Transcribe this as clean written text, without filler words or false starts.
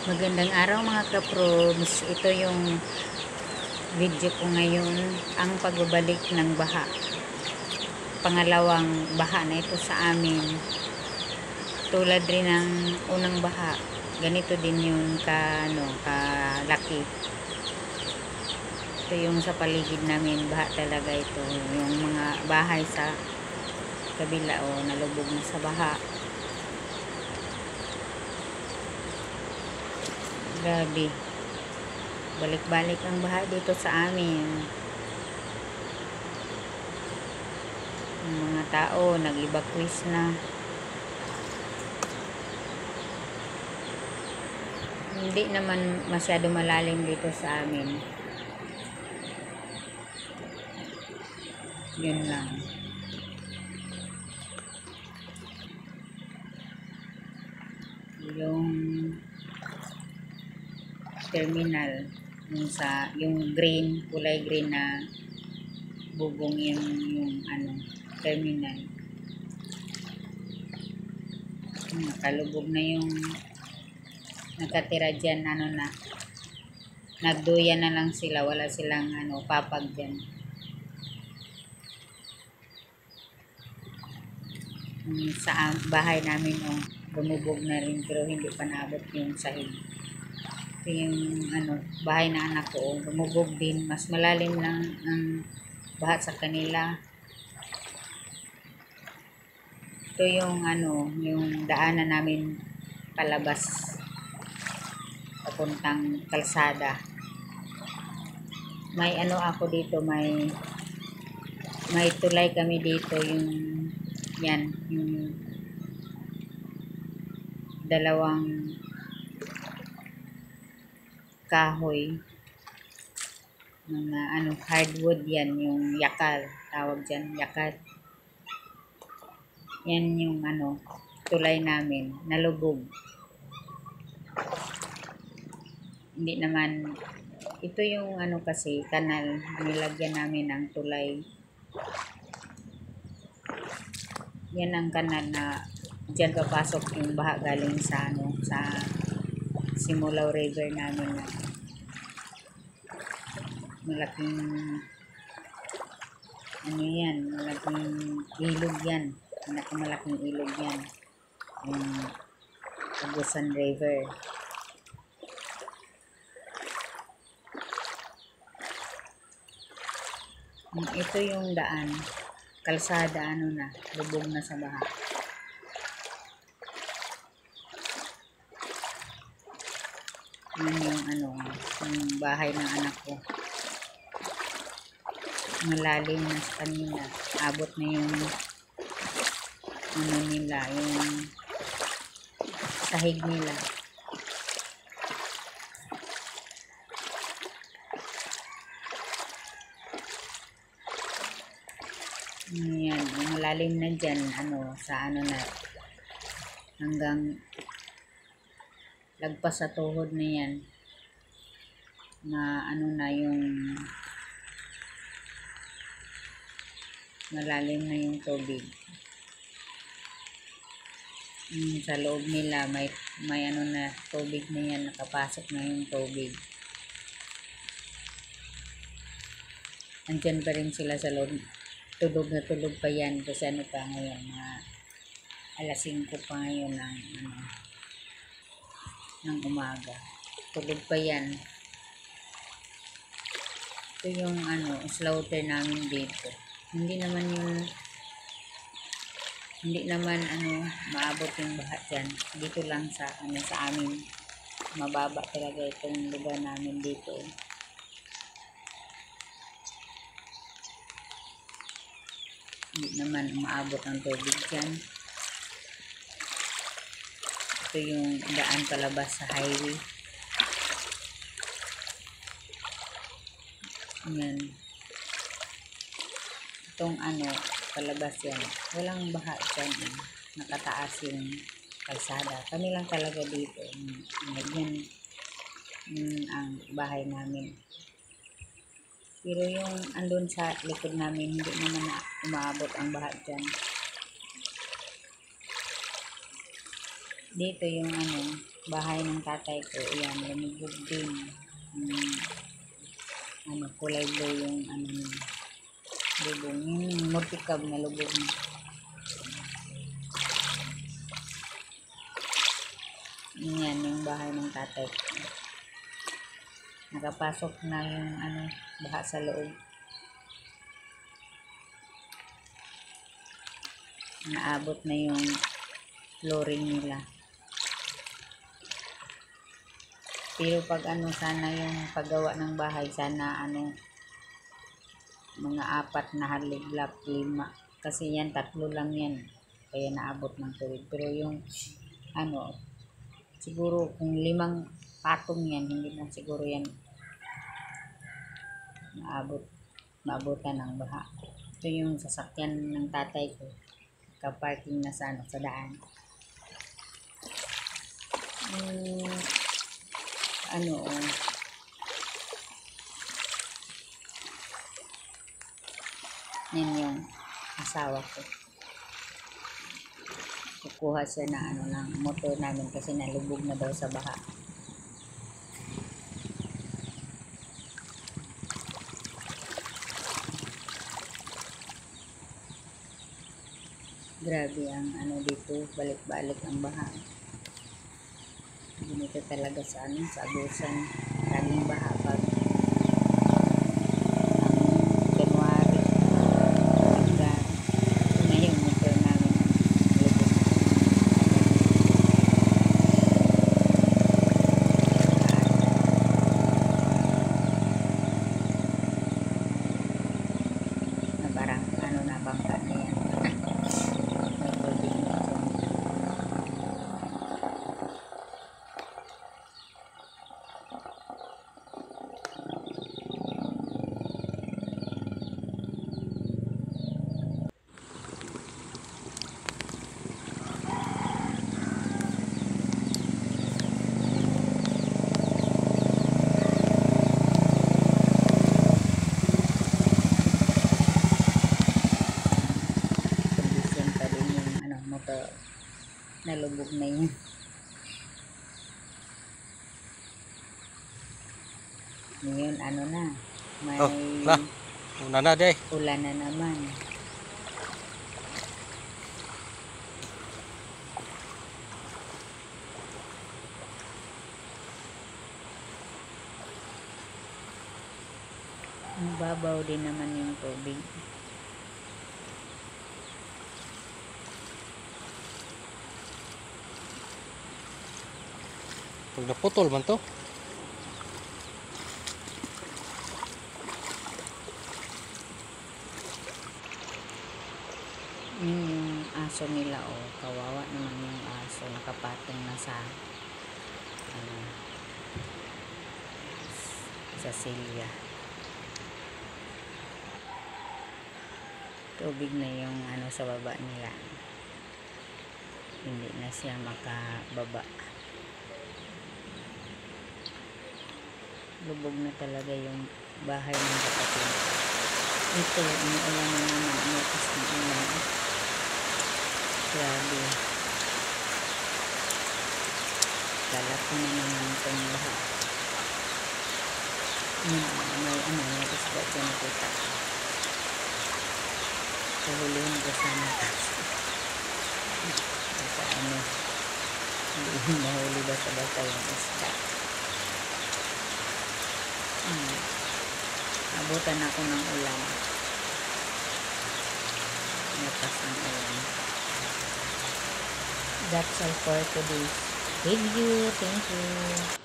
Magandang araw mga kaproms. Ito yung video ko ngayon, ang pagbabalik ng baha. Pangalawang baha na ito sa amin. Tulad rin ng unang baha, ganito din yung kalaki. Ito yung sa paligid namin, baha talaga ito. Yung mga bahay sa kabila nalubog na sa baha. Grabe. Balik-balik ang baha dito sa amin. Yung mga tao nag-evacuate na. Hindi naman masyado malalim dito sa amin. Yun lang. Yung terminal, yung green, kulay green na bubong yung terminal. Nakalubog na yung nakatira dyan, nagduyan na lang sila, wala silang papag dyan. Sa bahay namin bumubog na rin pero hindi pa naabot yung sahig. Ito yung bahay na anak ko, bumubog din, mas malalim lang ang baha sa kanila. Ito yung yung daanan namin palabas papuntang kalsada. May ako dito, may tulay kami dito, yung dalawang kahoy, mga hardwood yan, yung yakal, tawag dyan, yakal. Yan yung tulay namin, nalubog. Hindi naman, ito yung kasi, kanal, nilagyan namin ng tulay. Yan ang kanal na dyan papasok yung baha galing sa sa Simulaw River namin na malaking malaking ilog yan, malaking ilog yan, yung Agusan River. Ito yung daan, kalsada, lubog na sa baha. Yan yung yung bahay ng anak ko. Malalim na sa kanila. Abot na yung nila, yung sahig nila. Yan, malalim na dyan, sa na, hanggang lagpas sa tuhod na yan, na na yung malalim na yung tubig. Sa loob nila may na tubig na yan, nakapasok na yung tubig. Andyan pa rin sila sa loob, tulog na tulog pa yan kasi pa ngayon, alas 5 pa ngayon ng umaga, tulog pa yan. Ito yung slaughter namin dito. Hindi naman maabot yung baha dyan. Dito lang sa sa amin, mababa talaga itong lugar namin dito. Hindi naman maabot ang tubig dyan. Ito yung daan palabas sa highway. Yan. Itong palabas yan. Walang baha dyan. Nakataas yung kalsada. Kami lang talaga dito. Yan ang bahay namin. Pero yung andun sa likod namin, hindi naman na umaabot ang baha dyan. Dito yung bahay ng tatay ko. Yan, lumubog din. Kulay blue yung lubong. Yung mortikab na lubog na. Yan yung bahay ng tatay ko. Nakapasok na yung baha sa loob. Naabot na yung flooring nila. Pero pag sana yung paggawa ng bahay, sana mga 4 na haliglap, 5. Kasi yan, 3 lang yan. Kaya naabot ng tubig. Pero yung siguro kung 5 patong yan, hindi na siguro yan maabutan ng baha. Ito yung sasakyan ng tatay ko. Kaparking na sa daan. Yan yung asawa ko. Kukuha siya ng motor namin kasi nalubog na daw sa baha. Grabe ang dito, balik-balik ang baha. Ganito talaga sa sa Agusan. Laging baha pag January. Ngayon, motor namin lubog. Parang bangka na yan. Motor nalubog na yun. Ngayon may una na day. ulan na naman. Mababaw din naman yung tubig. Pag naputol man to. Yung aso nila, kawawa naman yung aso, nakapatong na sa silya. Tubig na yung sa baba nila. Hindi na siya makababa. Lubog na talaga yung bahay ng kapatid. Ito, umuulan na naman. Umakas ng ulan. Grabe. Lalaki na naman itong baha. May isda dyan nakita. Kahulihin ko sana kasi. Hindi mahuli basta-basta yung isda. Abutan ako ng ulan. Lakas ng ulan. That's all for today's video. Thank you.